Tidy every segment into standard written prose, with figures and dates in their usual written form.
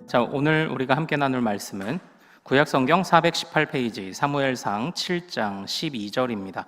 자, 오늘 우리가 함께 나눌 말씀은 구약성경 418페이지 사무엘상 7장 12절입니다.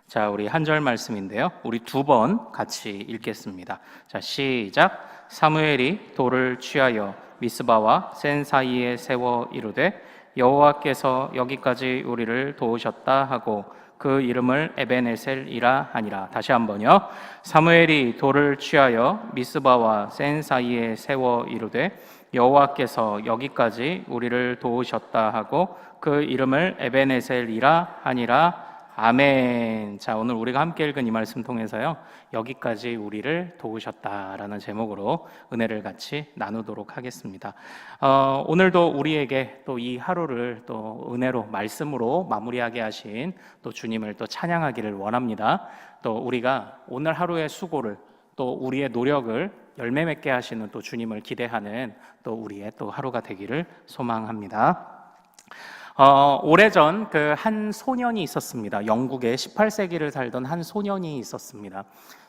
자, 우리 한 절 말씀인데요. 우리 두 번 같이 읽겠습니다. 자, 시작. 사무엘이 돌을 취하여 미스바와 센 사이에 세워 이르되 여호와께서 여기까지 우리를 도우셨다 하고 그 이름을 에벤에셀이라 하니라. 다시 한번요. 사무엘이 돌을 취하여 미스바와 센 사이에 세워 이르되 여호와께서 여기까지 우리를 도우셨다 하고 그 이름을 에벤에셀이라 하니라. 아멘. 자, 오늘 우리가 함께 읽은 이 말씀 통해서요, 여기까지 우리를 도우셨다라는 제목으로 은혜를 같이 나누도록 하겠습니다. 오늘도 우리에게 또 이 하루를 또 은혜로 말씀으로 마무리하게 하신 또 주님을 또 찬양하기를 원합니다. 또 우리가 오늘 하루의 수고를 또 우리의 노력을 열매 맺게 하시는 또 주님을 기대하는 또 우리의 또 하루가 되기를 소망합니다. 오래전 그 한 소년이 있었습니다. 영국에 18세기를 살던 한 소년이 있었습니다.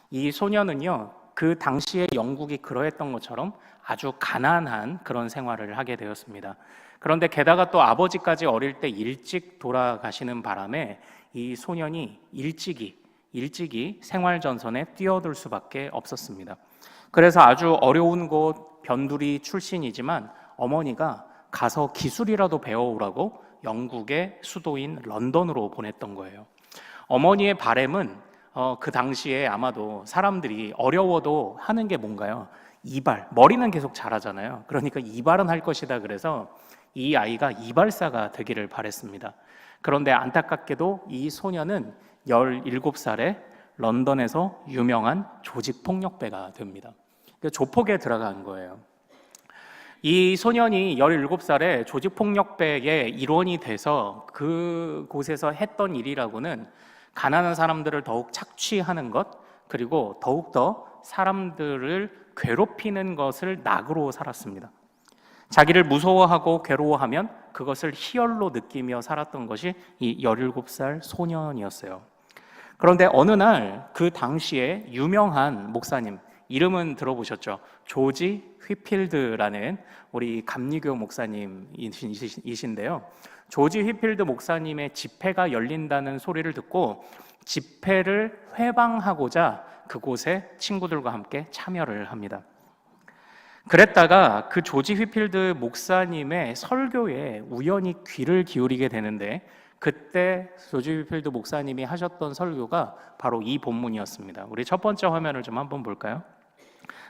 이 소년은요, 그 당시에 영국이 그러했던 것처럼 아주 가난한 그런 생활을 하게 되었습니다. 그런데 게다가 또 아버지까지 어릴 때 일찍 돌아가시는 바람에 이 소년이 일찍이 생활전선에 뛰어들 수밖에 없었습니다. 그래서 아주 어려운 곳 변두리 출신이지만 어머니가 가서 기술이라도 배워오라고 영국의 수도인 런던으로 보냈던 거예요. 어머니의 바람은 그 당시에 아마도 사람들이 어려워도 하는 게 뭔가요? 이발, 머리는 계속 잘하잖아요. 그러니까 이발은 할 것이다. 그래서 이 아이가 이발사가 되기를 바랬습니다. 그런데 안타깝게도 이 소녀는 17살에 런던에서 유명한 조직폭력배가 됩니다. 조폭에 들어간 거예요. 이 소년이 17살에 조직폭력배의 일원이 돼서 그곳에서 했던 일이라고는 가난한 사람들을 더욱 착취하는 것, 그리고 더욱더 사람들을 괴롭히는 것을 낙으로 살았습니다. 자기를 무서워하고 괴로워하면 그것을 희열로 느끼며 살았던 것이 이 17살 소년이었어요. 그런데 어느 날 그 당시에 유명한 목사님, 이름은 들어보셨죠? 조지 휘필드라는 우리 감리교 목사님이신데요. 조지 휘필드 목사님의 집회가 열린다는 소리를 듣고 집회를 회방하고자 그곳에 친구들과 함께 참여를 합니다. 그랬다가 그 조지 휘필드 목사님의 설교에 우연히 귀를 기울이게 되는데, 그때 조지 휘필드 목사님이 하셨던 설교가 바로 이 본문이었습니다. 우리 첫 번째 화면을 좀 한번 볼까요?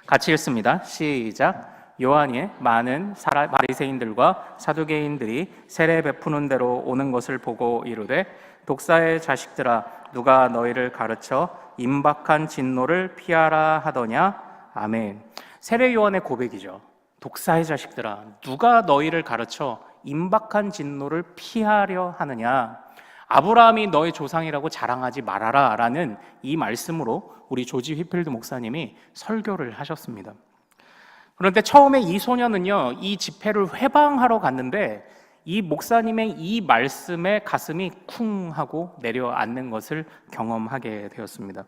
같이 읽습니다. 시작. 요한이 많은 바리새인들과 사두개인들이 세례 베푸는 대로 오는 것을 보고 이르되 독사의 자식들아, 누가 너희를 가르쳐 임박한 진노를 피하라 하더냐. 아멘. 세례 요한의 고백이죠. 독사의 자식들아, 누가 너희를 가르쳐 임박한 진노를 피하려 하느냐. 아브라함이 너의 조상이라고 자랑하지 말아라 라는 이 말씀으로 우리 조지 휘필드 목사님이 설교를 하셨습니다. 그런데 처음에 이 소년은요, 이 집회를 회방하러 갔는데 이 목사님의 이 말씀에 가슴이 쿵 하고 내려앉는 것을 경험하게 되었습니다.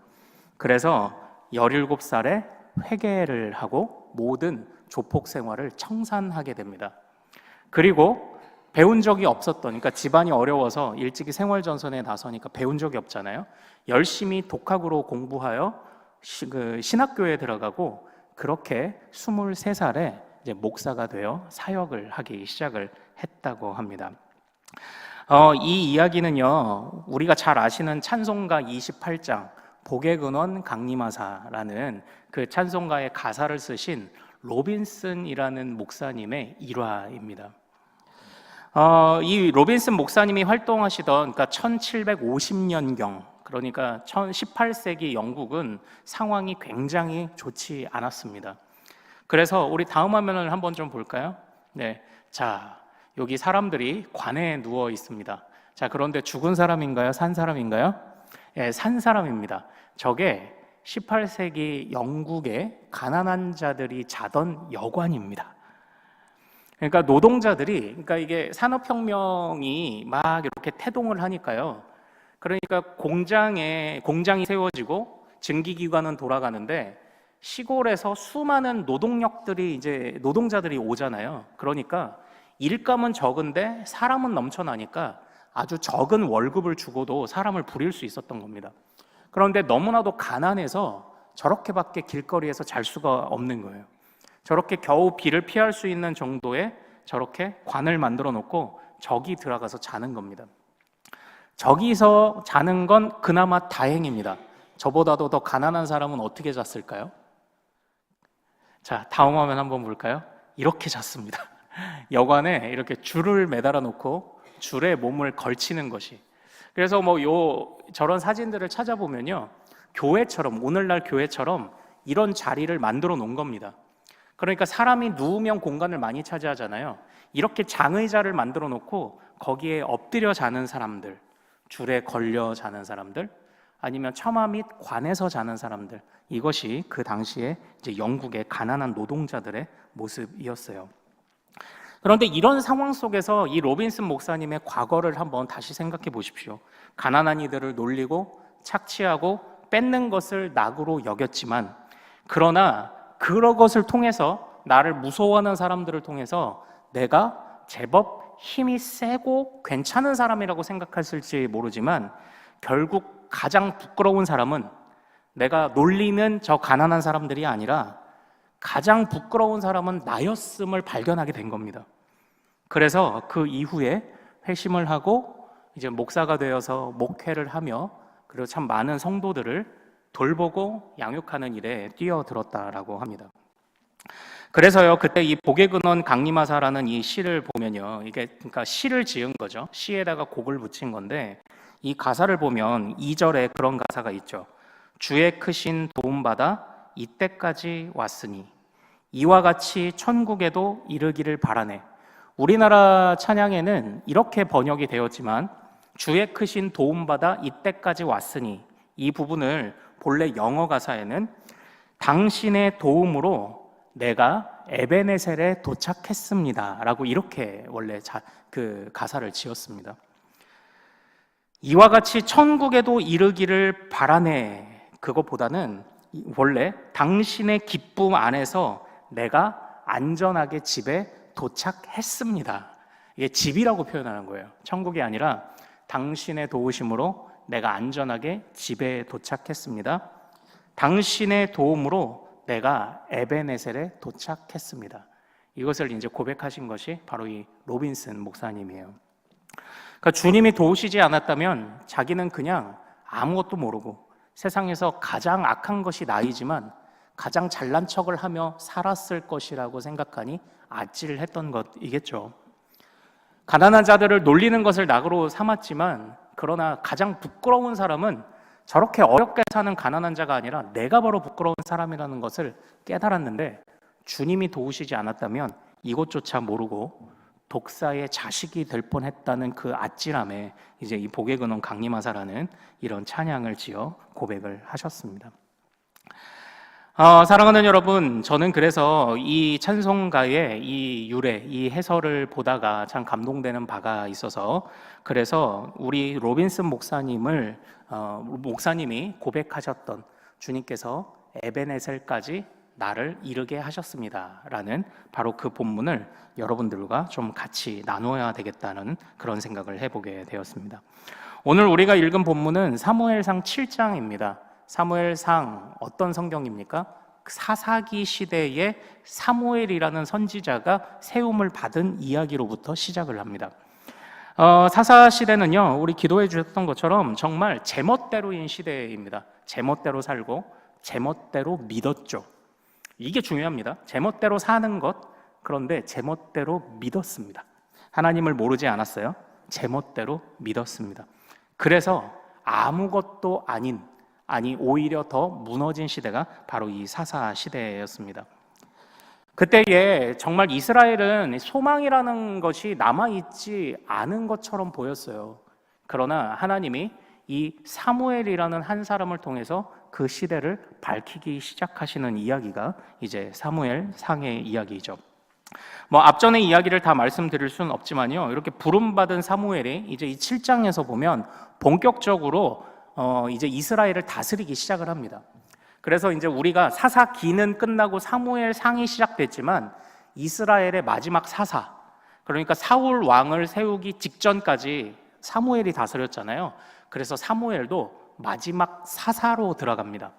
그래서 17살에 회개를 하고 모든 조폭 생활을 청산하게 됩니다. 그리고 배운 적이 없었던, 그러니까 집안이 어려워서 일찍이 생활전선에 나서니까 배운 적이 없잖아요. 열심히 독학으로 공부하여 신학교에 들어가고, 그렇게 23살에 이제 목사가 되어 사역을 하기 시작을 했다고 합니다. 이 이야기는요, 우리가 잘 아시는 찬송가 28장 복의 근원 강림하사라는 그 찬송가의 가사를 쓰신 로빈슨이라는 목사님의 일화입니다. 이 로빈슨 목사님이 활동하시던, 그러니까 1750년경, 그러니까 18세기 영국은 상황이 굉장히 좋지 않았습니다. 그래서 우리 다음 화면을 한번 좀 볼까요? 네, 자, 여기 사람들이 관에 누워 있습니다. 자, 그런데 죽은 사람인가요? 산 사람인가요? 네, 산 사람입니다. 저게 18세기 영국의 가난한 자들이 자던 여관입니다. 그러니까 노동자들이, 그러니까 이게 산업혁명이 막 이렇게 태동을 하니까요. 그러니까 공장이 세워지고 증기기관은 돌아가는데 시골에서 수많은 노동자들이 오잖아요. 그러니까 일감은 적은데 사람은 넘쳐나니까 아주 적은 월급을 주고도 사람을 부릴 수 있었던 겁니다. 그런데 너무나도 가난해서 저렇게밖에 길거리에서 잘 수가 없는 거예요. 저렇게 겨우 비를 피할 수 있는 정도의 저렇게 관을 만들어 놓고 저기 들어가서 자는 겁니다. 저기서 자는 건 그나마 다행입니다. 저보다도 더 가난한 사람은 어떻게 잤을까요? 자, 다음 화면 한번 볼까요? 이렇게 잤습니다. 여관에 이렇게 줄을 매달아 놓고 줄에 몸을 걸치는 것이. 그래서 저런 사진들을 찾아보면요, 교회처럼, 오늘날 교회처럼 이런 자리를 만들어 놓은 겁니다. 그러니까 사람이 누우면 공간을 많이 차지하잖아요. 이렇게 장의자를 만들어 놓고 거기에 엎드려 자는 사람들, 줄에 걸려 자는 사람들, 아니면 처마 및 관에서 자는 사람들, 이것이 그 당시에 이제 영국의 가난한 노동자들의 모습이었어요. 그런데 이런 상황 속에서 이 로빈슨 목사님의 과거를 한번 다시 생각해 보십시오. 가난한 이들을 놀리고 착취하고 뺏는 것을 낙으로 여겼지만, 그러나 그런 것을 통해서 나를 무서워하는 사람들을 통해서 내가 제법 힘이 세고 괜찮은 사람이라고 생각했을지 모르지만, 결국 가장 부끄러운 사람은 내가 놀리는 저 가난한 사람들이 아니라 가장 부끄러운 사람은 나였음을 발견하게 된 겁니다. 그래서 그 이후에 회심을 하고 이제 목사가 되어서 목회를 하며, 그리고 참 많은 성도들을 돌보고 양육하는 일에 뛰어들었다라고 합니다. 그래서요, 그때 이 복의 근원 강림하사라는 이 시를 보면요, 이게 그러니까 시를 지은 거죠. 시에다가 곡을 붙인 건데, 이 가사를 보면 2절에 그런 가사가 있죠. 주의 크신 도움받아 이때까지 왔으니 이와 같이 천국에도 이르기를 바라네. 우리나라 찬양에는 이렇게 번역이 되었지만, 주의 크신 도움받아 이때까지 왔으니, 이 부분을 본래 영어 가사에는 당신의 도움으로 내가 에베네셀에 도착했습니다 라고 이렇게 원래 그 가사를 지었습니다. 이와 같이 천국에도 이르기를 바라네, 그것보다는 원래 당신의 기쁨 안에서 내가 안전하게 집에 도착했습니다. 이게 집이라고 표현하는 거예요. 천국이 아니라 당신의 도우심으로 내가 안전하게 집에 도착했습니다. 당신의 도움으로 내가 에베네셀에 도착했습니다. 이것을 이제 고백하신 것이 바로 이 로빈슨 목사님이에요. 그러니까 주님이 도우시지 않았다면 자기는 그냥 아무것도 모르고 세상에서 가장 악한 것이 나이지만 가장 잘난 척을 하며 살았을 것이라고 생각하니 아찔을 했던 것이겠죠. 가난한 자들을 놀리는 것을 낙으로 삼았지만, 그러나 가장 부끄러운 사람은 저렇게 어렵게 사는 가난한 자가 아니라 내가 바로 부끄러운 사람이라는 것을 깨달았는데, 주님이 도우시지 않았다면 이것조차 모르고 독사의 자식이 될 뻔했다는 그 아찔함에 이제 이 복의 근원 강림하사라는 이런 찬양을 지어 고백을 하셨습니다. 사랑하는 여러분, 저는 그래서 이 찬송가의 이 유래, 이 해설을 보다가 참 감동되는 바가 있어서, 그래서 우리 로빈슨 목사님이 고백하셨던 주님께서 에베네셀까지 나를 이르게 하셨습니다 라는 바로 그 본문을 여러분들과 좀 같이 나눠야 되겠다는 그런 생각을 해보게 되었습니다. 오늘 우리가 읽은 본문은 사무엘상 7장입니다. 사무엘상 어떤 성경입니까? 사사기 시대에 사무엘이라는 선지자가 세움을 받은 이야기로부터 시작을 합니다. 사사 시대는요, 우리 기도해 주셨던 것처럼 정말 제멋대로인 시대입니다. 제멋대로 살고 제멋대로 믿었죠. 이게 중요합니다. 제멋대로 사는 것, 그런데 제멋대로 믿었습니다. 하나님을 모르지 않았어요. 제멋대로 믿었습니다. 그래서 아무것도 아니 오히려 더 무너진 시대가 바로 이 사사 시대였습니다. 그때에 정말 이스라엘은 소망이라는 것이 남아있지 않은 것처럼 보였어요. 그러나 하나님이 이 사무엘이라는 한 사람을 통해서 그 시대를 밝히기 시작하시는 이야기가 이제 사무엘상의 이야기죠. 앞전의 이야기를 다 말씀드릴 수는 없지만요, 이렇게 부름받은 사무엘이 이제 이 7장에서 보면 본격적으로 이제 이스라엘을 다스리기 시작을 합니다. 그래서 이제 우리가 사사기는 끝나고 사무엘 상이 시작됐지만 이스라엘의 마지막 사사, 그러니까 사울 왕을 세우기 직전까지 사무엘이 다스렸잖아요. 그래서 사무엘도 마지막 사사로 들어갑니다.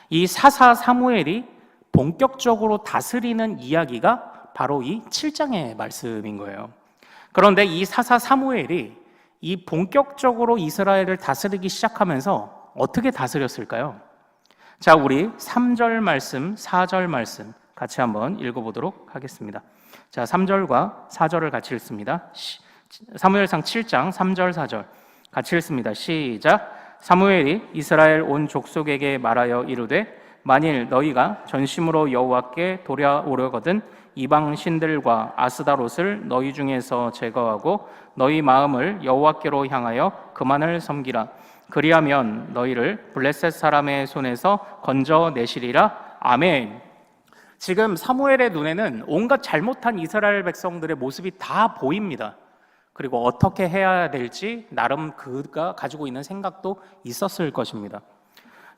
이 사사 사무엘이 본격적으로 다스리는 이야기가 바로 이 7장의 말씀인 거예요. 그런데 이 사사 사무엘이 이 본격적으로 이스라엘을 다스리기 시작하면서 어떻게 다스렸을까요? 자, 우리 3절 말씀, 4절 말씀 같이 한번 읽어보도록 하겠습니다. 자, 3절과 4절을 같이 읽습니다. 사무엘상 7장 3절 4절 같이 읽습니다. 시작. 사무엘이 이스라엘 온 족속에게 말하여 이르되 만일 너희가 전심으로 여호와께 돌아오려거든 이방 신들과 아스다롯을 너희 중에서 제거하고 너희 마음을 여호와께로 향하여 그만을 섬기라. 그리하면 너희를 블레셋 사람의 손에서 건져내시리라. 아멘. 지금 사무엘의 눈에는 온갖 잘못한 이스라엘 백성들의 모습이 다 보입니다. 그리고 어떻게 해야 될지 나름 그가 가지고 있는 생각도 있었을 것입니다.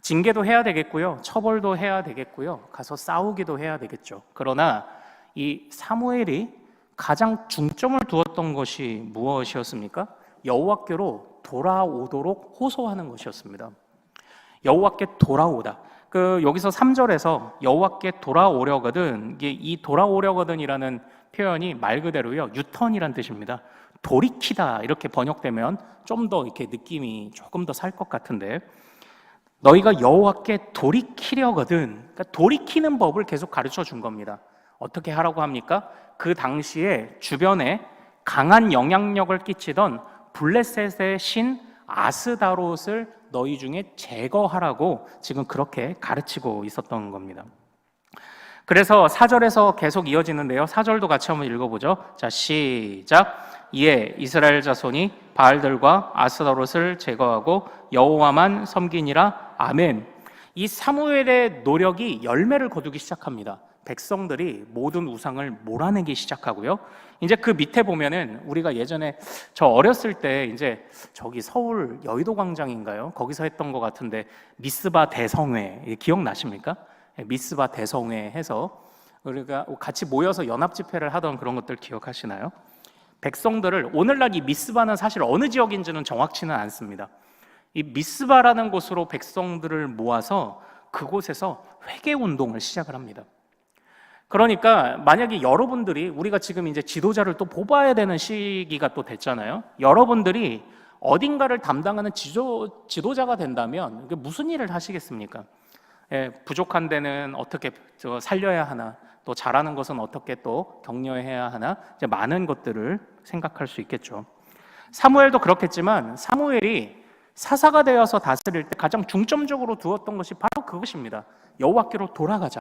징계도 해야 되겠고요, 처벌도 해야 되겠고요, 가서 싸우기도 해야 되겠죠. 그러나 이 사무엘이 가장 중점을 두었던 것이 무엇이었습니까? 여호와께로 돌아오도록 호소하는 것이었습니다. 여호와께 돌아오다. 여기서 3절에서 여호와께 돌아오려거든, 이 돌아오려거든이라는 표현이 말 그대로요 유턴이란 뜻입니다. 돌이키다 이렇게 번역되면 좀 더 이렇게 느낌이 조금 더 살 것 같은데, 너희가 여호와께 돌이키려거든, 그러니까 돌이키는 법을 계속 가르쳐 준 겁니다. 어떻게 하라고 합니까? 그 당시에 주변에 강한 영향력을 끼치던 블레셋의 신 아스다롯을 너희 중에 제거하라고 지금 그렇게 가르치고 있었던 겁니다. 그래서 4절에서 계속 이어지는데요, 4절도 같이 한번 읽어보죠. 자, 시작. 이에 이스라엘 자손이 바알들과 아스다롯을 제거하고 여호와만 섬기니라. 아멘. 이 사무엘의 노력이 열매를 거두기 시작합니다. 백성들이 모든 우상을 몰아내기 시작하고요. 이제 그 밑에 보면은 우리가 예전에 저 어렸을 때 이제 저기 서울 여의도 광장인가요? 거기서 했던 것 같은데 미스바 대성회 기억나십니까? 미스바 대성회 해서 우리가 같이 모여서 연합 집회를 하던 그런 것들 기억하시나요? 백성들을, 오늘날 이 미스바는 사실 어느 지역인지는 정확치는 않습니다. 이 미스바라는 곳으로 백성들을 모아서 그곳에서 회개 운동을 시작을 합니다. 그러니까 만약에 여러분들이, 우리가 지금 이제 지도자를 또 뽑아야 되는 시기가 또 됐잖아요. 여러분들이 어딘가를 담당하는 지도자가 된다면 무슨 일을 하시겠습니까? 부족한 데는 어떻게 살려야 하나, 또 잘하는 것은 어떻게 또 격려해야 하나, 이제 많은 것들을 생각할 수 있겠죠. 사무엘도 그렇겠지만 사무엘이 사사가 되어서 다스릴 때 가장 중점적으로 두었던 것이 바로 그것입니다. 여호와께로 돌아가자.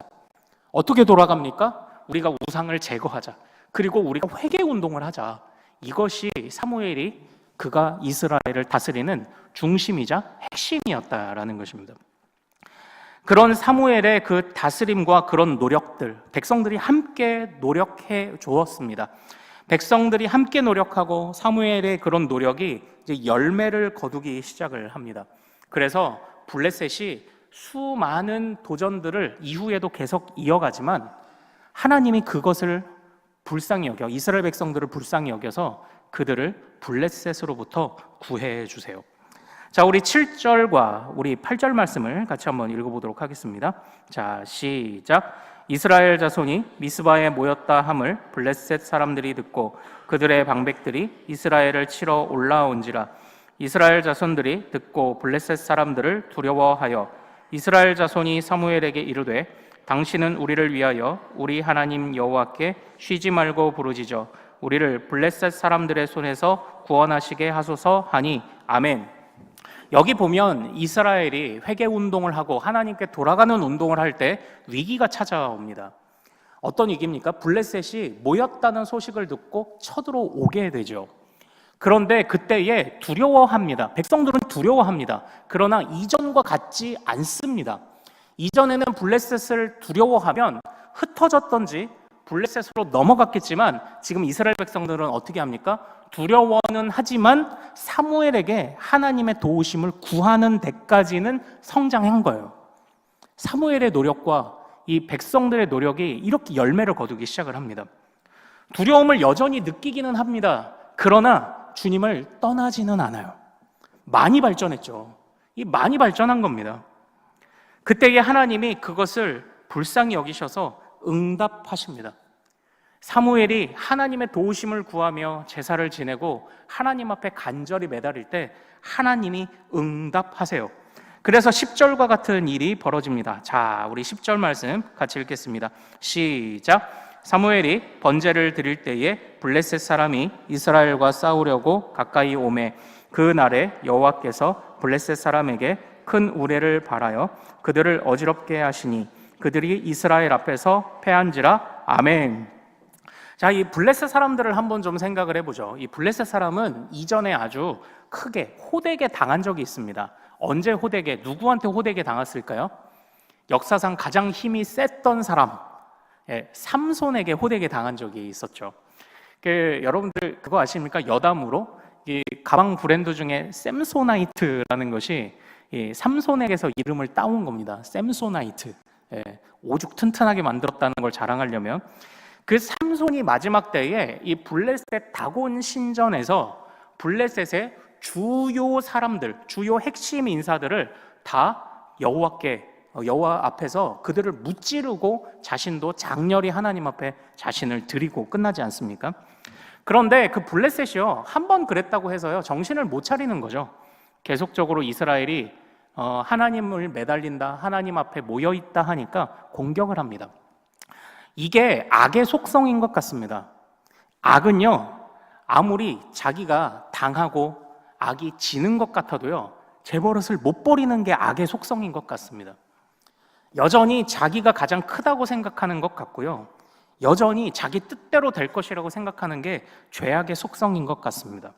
어떻게 돌아갑니까? 우리가 우상을 제거하자. 그리고 우리가 회개 운동을 하자. 이것이 사무엘이 그가 이스라엘을 다스리는 중심이자 핵심이었다라는 것입니다. 그런 사무엘의 그 다스림과 그런 노력들, 백성들이 함께 노력해 주었습니다. 백성들이 함께 노력하고 사무엘의 그런 노력이 이제 열매를 거두기 시작을 합니다. 그래서 블레셋이 수많은 도전들을 이후에도 계속 이어가지만 하나님이 그것을 불쌍히 여겨, 이스라엘 백성들을 불쌍히 여겨서 그들을 블레셋으로부터 구해 주세요. 자, 우리 7절과 우리 8절 말씀을 같이 한번 읽어보도록 하겠습니다. 자, 시작. 이스라엘 자손이 미스바에 모였다 함을 블레셋 사람들이 듣고 그들의 방백들이 이스라엘을 치러 올라온지라. 이스라엘 자손들이 듣고 블레셋 사람들을 두려워하여 이스라엘 자손이 사무엘에게 이르되 당신은 우리를 위하여 우리 하나님 여호와께 쉬지 말고 부르짖어 우리를 블레셋 사람들의 손에서 구원하시게 하소서 하니 아멘. 여기 보면 이스라엘이 회개 운동을 하고 하나님께 돌아가는 운동을 할 때 위기가 찾아옵니다. 어떤 위기입니까? 블레셋이 모였다는 소식을 듣고 쳐들어오게 되죠. 그런데 그때에 두려워합니다. 백성들은 두려워합니다. 그러나 이전과 같지 않습니다. 이전에는 블레셋을 두려워하면 흩어졌던지 블레셋으로 넘어갔겠지만 지금 이스라엘 백성들은 어떻게 합니까? 두려워는 하지만 사무엘에게 하나님의 도우심을 구하는 데까지는 성장한 거예요. 사무엘의 노력과 이 백성들의 노력이 이렇게 열매를 거두기 시작을 합니다. 두려움을 여전히 느끼기는 합니다. 그러나 주님을 떠나지는 않아요. 많이 발전했죠. 많이 발전한 겁니다. 그때에 하나님이 그것을 불쌍히 여기셔서 응답하십니다. 사무엘이 하나님의 도우심을 구하며 제사를 지내고 하나님 앞에 간절히 매달릴 때 하나님이 응답하세요. 그래서 10절과 같은 일이 벌어집니다. 자, 우리 10절 말씀 같이 읽겠습니다. 시작. 사무엘이 번제를 드릴 때에 블레셋 사람이 이스라엘과 싸우려고 가까이 오매 그날에 여호와께서 블레셋 사람에게 큰 우레를 발하여 그들을 어지럽게 하시니 그들이 이스라엘 앞에서 패한지라. 아멘. 자, 이 블레셋 사람들을 한번 좀 생각을 해보죠. 이 블레셋 사람은 이전에 아주 크게 호되게 당한 적이 있습니다. 언제 호되게, 누구한테 호되게 당했을까요? 역사상 가장 힘이 셌던 사람, 삼손에게 호되게 당한 적이 있었죠. 여러분들 그거 아십니까? 여담으로 이 가방 브랜드 중에 샘소나이트라는 것이 이 삼손에게서 이름을 따온 겁니다. 샘소나이트. 오죽 튼튼하게 만들었다는 걸 자랑하려면 그 삼손이 마지막 때에 이 블레셋 다곤 신전에서 블레셋의 주요 사람들, 주요 핵심 인사들을 다 여호와 앞에서 그들을 무찌르고 자신도 장렬히 하나님 앞에 자신을 드리고 끝나지 않습니까? 그런데 그 블레셋이요, 한 번 그랬다고 해서요 정신을 못 차리는 거죠. 계속적으로 이스라엘이 하나님을 매달린다, 하나님 앞에 모여있다 하니까 공격을 합니다. 이게 악의 속성인 것 같습니다. 악은요, 아무리 자기가 당하고 악이 지는 것 같아도요 제 버릇을 못 버리는 게 악의 속성인 것 같습니다. 여전히 자기가 가장 크다고 생각하는 것 같고요, 여전히 자기 뜻대로 될 것이라고 생각하는 게 죄악의 속성인 것 같습니다.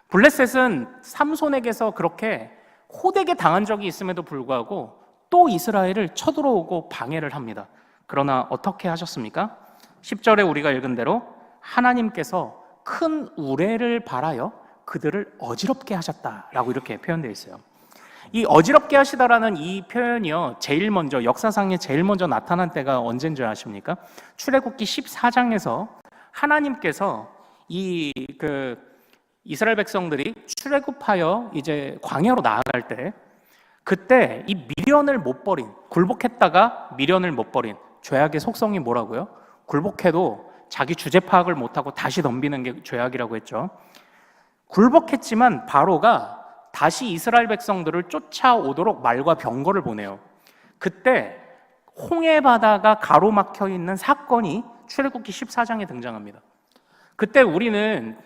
블레셋은 삼손에게서 그렇게 호되게 당한 적이 있음에도 불구하고 또 이스라엘을 쳐들어오고 방해를 합니다. 그러나 어떻게 하셨습니까? 10절에 우리가 읽은 대로 하나님께서 큰 우레를 발하여 그들을 어지럽게 하셨다라고 이렇게 표현되어 있어요. 이 어지럽게 하시다라는 이 표현이요, 제일 먼저 역사상에 제일 먼저 나타난 때가 언제인 줄 아십니까? 출애굽기 14장에서 하나님께서 이스라엘 백성들이 출애굽하여 이제 광야로 나아갈 때, 그때 이 미련을 못 버린, 굴복했다가 미련을 못 버린 죄악의 속성이 뭐라고요? 굴복해도 자기 주제 파악을 못하고 다시 덤비는 게 죄악이라고 했죠. 굴복했지만 바로가 다시 이스라엘 백성들을 쫓아오도록 말과 병거를 보내요. 그때 홍해 바다가 가로막혀 있는 사건이 출애굽기 14장에 등장합니다. 그때 우리는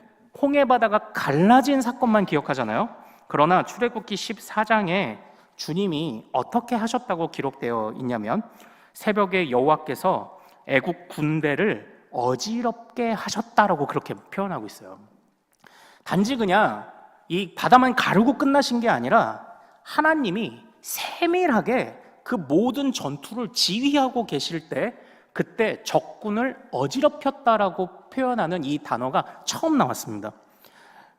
홍해 바다가 갈라진 사건만 기억하잖아요. 그러나 출애굽기 14장에 주님이 어떻게 하셨다고 기록되어 있냐면, 새벽에 여호와께서 애국 군대를 어지럽게 하셨다라고 그렇게 표현하고 있어요. 단지 그냥 이 바다만 가르고 끝나신 게 아니라 하나님이 세밀하게 그 모든 전투를 지휘하고 계실 때 그때 적군을 어지럽혔다라고 표현하는 이 단어가 처음 나왔습니다.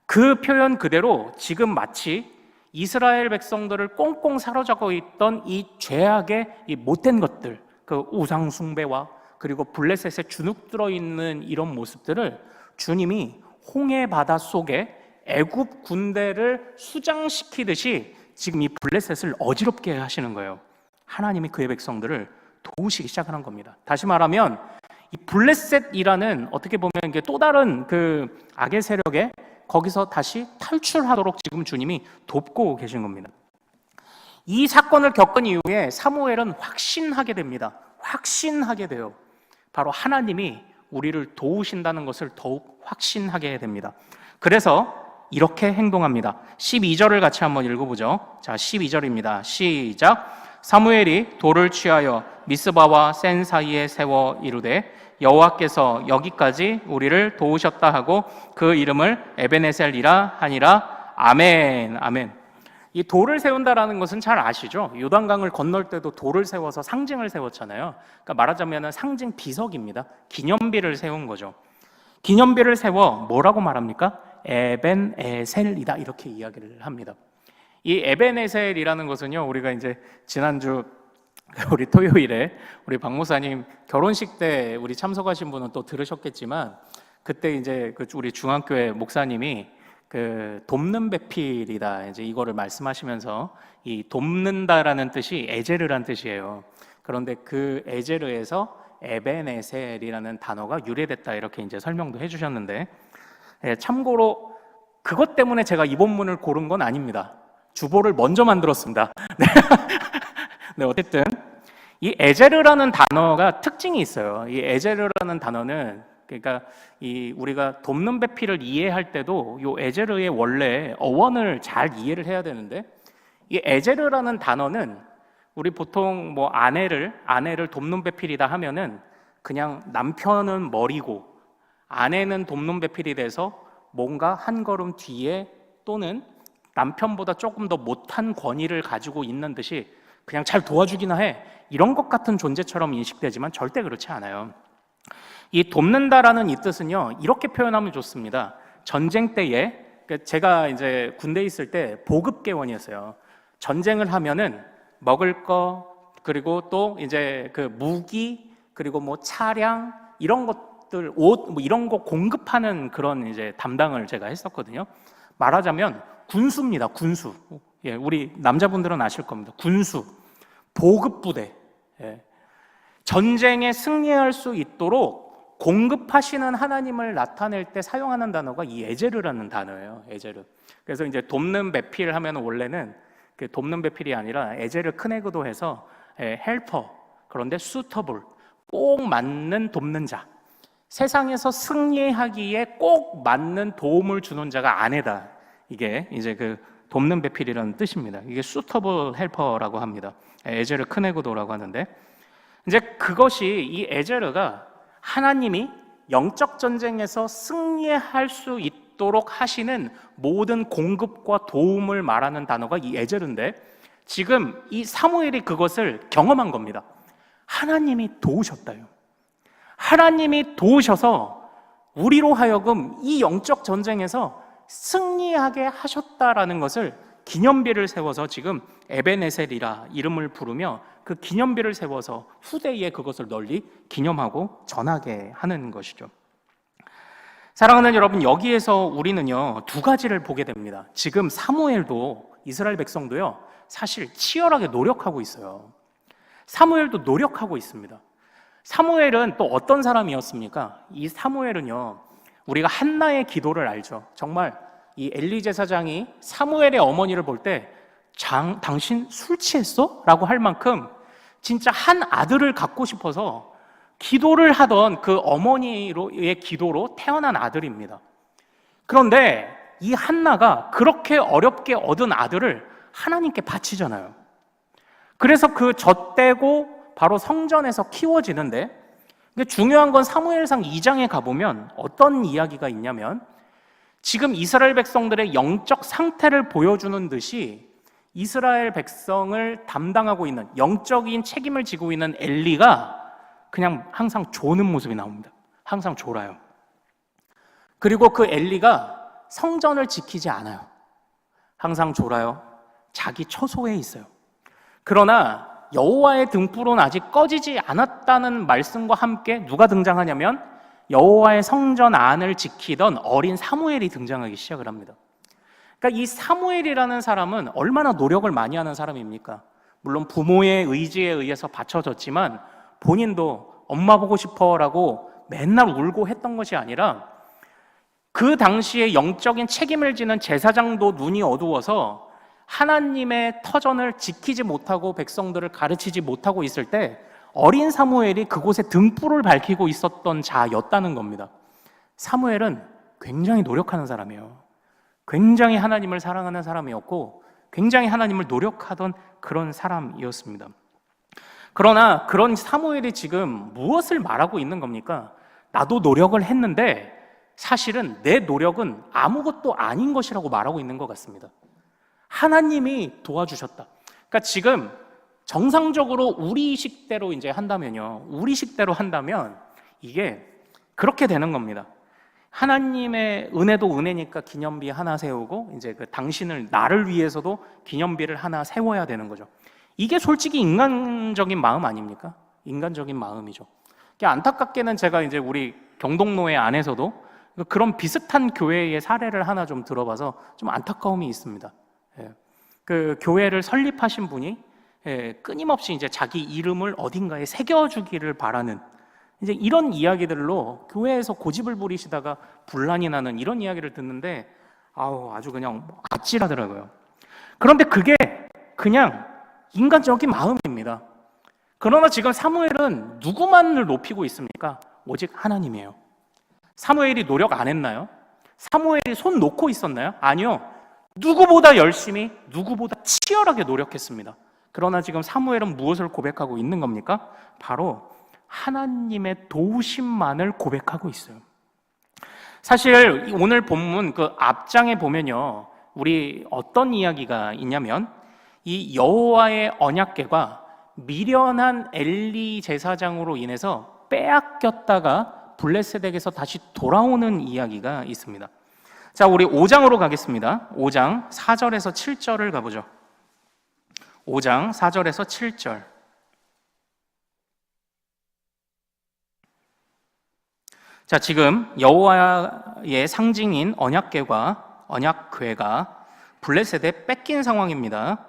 그 표현 그대로 지금 마치 이스라엘 백성들을 꽁꽁 사로잡고 있던 이 죄악의 이 못된 것들, 그 우상 숭배와 그리고 블레셋에 주눅 들어있는 이런 모습들을 주님이 홍해 바다 속에 애굽 군대를 수장시키듯이 지금 이 블레셋을 어지럽게 하시는 거예요. 하나님이 그의 백성들을 도우시기 시작하는 겁니다. 다시 말하면 이 블레셋이라는 어떻게 보면 이게 또 다른 그 악의 세력에 거기서 다시 탈출하도록 지금 주님이 돕고 계신 겁니다. 이 사건을 겪은 이후에 사무엘은 확신하게 됩니다. 확신하게 돼요. 바로 하나님이 우리를 도우신다는 것을 더욱 확신하게 됩니다. 그래서 이렇게 행동합니다. 12절을 같이 한번 읽어보죠. 자, 12절입니다. 시작. 사무엘이 돌을 취하여 미스바와 센 사이에 세워 이르되 여호와께서 여기까지 우리를 도우셨다 하고 그 이름을 에베네셀이라 하니라. 아멘. 아멘. 이 돌을 세운다라는 것은 잘 아시죠? 요단강을 건널 때도 돌을 세워서 상징을 세웠잖아요. 그러니까 말하자면 상징 비석입니다. 기념비를 세운 거죠. 기념비를 세워 뭐라고 말합니까? 에벤에셀이다, 이렇게 이야기를 합니다. 이 에벤에셀이라는 것은요, 우리가 이제 지난주 우리 토요일에 우리 박 목사님 결혼식 때 우리 참석하신 분은 또 들으셨겠지만 그때 이제 그 우리 중앙교회 목사님이 그 돕는 배필이다 이제 이거를 말씀하시면서 이 돕는다라는 뜻이 에제르란 뜻이에요. 그런데 그 에제르에서 에베네셀이라는 단어가 유래됐다 이렇게 이제 설명도 해주셨는데, 참고로 그것 때문에 제가 이 본문을 고른 건 아닙니다. 주보를 먼저 만들었습니다. 네, 어쨌든 이 에제르라는 단어가 특징이 있어요. 이 에제르라는 단어는 그러니까 이 우리가 돕는 배필을 이해할 때도 이 에제르의 원래 어원을 잘 이해를 해야 되는데, 이 에제르라는 단어는 우리 보통 뭐 아내를 돕는 배필이다 하면은 그냥 남편은 머리고 아내는 돕는 배필이 돼서 뭔가 한 걸음 뒤에 또는 남편보다 조금 더 못한 권위를 가지고 있는 듯이 그냥 잘 도와주기나 해, 이런 것 같은 존재처럼 인식되지만 절대 그렇지 않아요. 이 돕는다라는 이 뜻은요, 이렇게 표현하면 좋습니다. 전쟁 때에 제가 이제 군대에 있을 때 보급계원이었어요. 전쟁을 하면은 먹을 거 그리고 또 이제 그 무기 그리고 뭐 차량 이런 것들 옷 뭐 이런 거 공급하는 그런 이제 담당을 제가 했었거든요. 말하자면 군수입니다. 군수. 예, 우리 남자분들은 아실 겁니다. 군수, 보급부대. 예. 전쟁에 승리할 수 있도록 공급하시는 하나님을 나타낼 때 사용하는 단어가 이 에제르라는 단어예요. 에제르. 그래서 이제 돕는 배필 하면 원래는 그 돕는 배필이 아니라 에제르 크네그도 해서 헬퍼, 그런데 수터블, 꼭 맞는 돕는 자, 세상에서 승리하기에 꼭 맞는 도움을 주는 자가 아내다. 이게 이제 그 돕는 배필이라는 뜻입니다. 이게 수터블 헬퍼라고 합니다. 에제르 크네그도라고 하는데, 이제 그것이 이 에제르가 하나님이 영적 전쟁에서 승리할 수 있도록 하시는 모든 공급과 도움을 말하는 단어가 이 에제르인데, 지금 이 사무엘이 그것을 경험한 겁니다. 하나님이 도우셨다요. 하나님이 도우셔서 우리로 하여금 이 영적 전쟁에서 승리하게 하셨다라는 것을 기념비를 세워서 지금 에베네셀이라 이름을 부르며 그 기념비를 세워서 후대에 그것을 널리 기념하고 전하게 하는 것이죠. 사랑하는 여러분, 여기에서 우리는요 두 가지를 보게 됩니다. 지금 사무엘도, 이스라엘 백성도요 사실 치열하게 노력하고 있어요. 사무엘도 노력하고 있습니다. 사무엘은 또 어떤 사람이었습니까? 이 사무엘은요, 우리가 한나의 기도를 알죠. 정말 이 엘리 제사장이 사무엘의 어머니를 볼 때 당신 술 취했어? 라고 할 만큼 진짜 한 아들을 갖고 싶어서 기도를 하던 그 어머니의 기도로 태어난 아들입니다. 그런데 이 한나가 그렇게 어렵게 얻은 아들을 하나님께 바치잖아요. 그래서 그 젖대고 바로 성전에서 키워지는데, 중요한 건 사무엘상 2장에 가보면 어떤 이야기가 있냐면, 지금 이스라엘 백성들의 영적 상태를 보여주는 듯이 이스라엘 백성을 담당하고 있는, 영적인 책임을 지고 있는 엘리가 그냥 항상 조는 모습이 나옵니다. 항상 졸아요. 그리고 그 엘리가 성전을 지키지 않아요. 항상 졸아요. 자기 처소에 있어요. 그러나 여호와의 등불은 아직 꺼지지 않았다는 말씀과 함께 누가 등장하냐면 여호와의 성전 안을 지키던 어린 사무엘이 등장하기 시작을 합니다. 그러니까 이 사무엘이라는 사람은 얼마나 노력을 많이 하는 사람입니까? 물론 부모의 의지에 의해서 바쳐졌지만 본인도 엄마 보고 싶어라고 맨날 울고 했던 것이 아니라, 그 당시에 영적인 책임을 지는 제사장도 눈이 어두워서 하나님의 터전을 지키지 못하고 백성들을 가르치지 못하고 있을 때 어린 사무엘이 그곳에 등불을 밝히고 있었던 자였다는 겁니다. 사무엘은 굉장히 노력하는 사람이에요. 굉장히 하나님을 사랑하는 사람이었고 굉장히 하나님을 노력하던 그런 사람이었습니다. 그러나 그런 사무엘이 지금 무엇을 말하고 있는 겁니까? 나도 노력을 했는데 사실은 내 노력은 아무것도 아닌 것이라고 말하고 있는 것 같습니다. 하나님이 도와주셨다. 그러니까 지금 정상적으로 우리식대로 이제 한다면요, 우리식대로 한다면 이게 그렇게 되는 겁니다. 하나님의 은혜도 은혜니까 기념비 하나 세우고 이제 그 당신을, 나를 위해서도 기념비를 하나 세워야 되는 거죠. 이게 솔직히 인간적인 마음 아닙니까? 인간적인 마음이죠. 안타깝게는 제가 이제 우리 경동노회 안에서도 그런 비슷한 교회의 사례를 하나 좀 들어봐서 좀 안타까움이 있습니다. 예. 그 교회를 설립하신 분이 끊임없이 이제 자기 이름을 어딘가에 새겨주기를 바라는 이제 이런 이야기들로 교회에서 고집을 부리시다가 분란이 나는 이런 이야기를 듣는데 아주 그냥 아찔하더라고요. 그런데 그게 그냥 인간적인 마음입니다. 그러나 지금 사무엘은 누구만을 높이고 있습니까? 오직 하나님이에요. 사무엘이 노력 안 했나요? 사무엘이 손 놓고 있었나요? 아니요. 누구보다 열심히, 누구보다 치열하게 노력했습니다. 그러나 지금 사무엘은 무엇을 고백하고 있는 겁니까? 바로 하나님의 도우심만을 고백하고 있어요. 사실 오늘 본문 그 앞장에 보면요, 우리 어떤 이야기가 있냐면 이 여호와의 언약궤가 미련한 엘리 제사장으로 인해서 빼앗겼다가 블레셋에게서 다시 돌아오는 이야기가 있습니다. 자, 우리 5장으로 가겠습니다. 5장 4절에서 7절을 가보죠. 5장 4절에서 7절. 자, 지금 여호와의 상징인 언약궤가 블레셋에 뺏긴 상황입니다.